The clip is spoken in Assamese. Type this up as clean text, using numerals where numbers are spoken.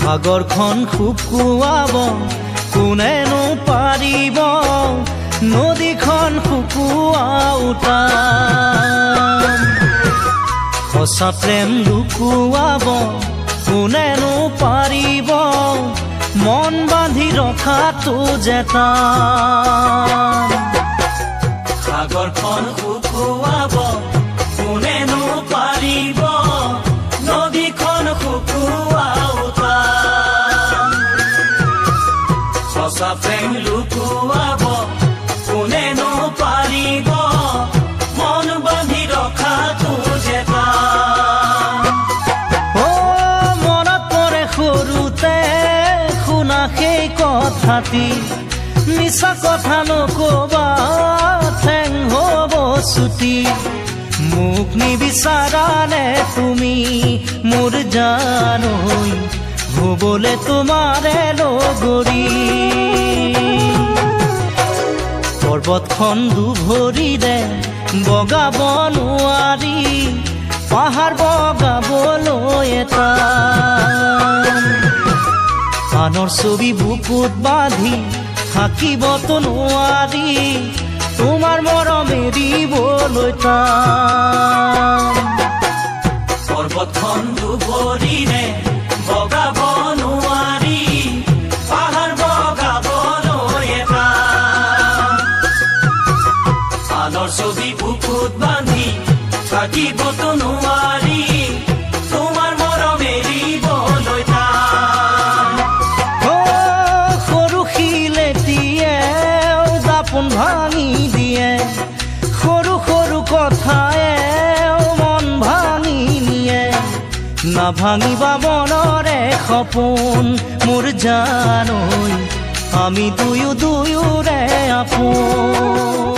সাগৰখন শুকুৱাব কোনেনো পাৰিব নদীখন শুকুৱাওঁতা সঁচা প্ৰেম লুকুৱাব কোনেনো পাৰিব মন বান্ধি ৰখাটো জেতা সাগৰখন শুকুৱাব কোনেনো পাৰিব নদীখন শুকুৱাওঁতা সঁচা প্ৰেম লুকুৱাব কোনেনো পাৰিব মন বান্ধি ৰখাটো জেতা মনত পৰে সৰুতে শুনা সেই কথাটি মিছা কথা নকবা ঠেং হ'ব ছুটি মোক নিবিচাৰানে তুমি মোৰ জানৈ হ'বলে তোমাৰে লগৰী পৰ্বতখন দুভৰিৰে বগাব নোৱাৰি পাহাৰ বগাবলৈ এটা আনৰ ছবি বুকুত বান্ধি থাকিবতো নোৱাৰি তোমাৰ মৰম এৰিবলৈ পৰ্বতখন দুভৰিৰে বগাব নোৱাৰি পাহাৰ বগাবলৈ এটা আনৰ ছবি বুকুত বান্ধি থাকিবতো নোৱাৰি তোমাৰ মৰম এৰিবলৈ সৰু শিলেটিয়ে দাপোন ভাঙি দিয়ে সৰু সৰু কথায়ে মন ভাঙি নিয়ে নাভাঙিবা মনৰে সপোন মোৰ জানৈ আমি দুয়োৰে আপোন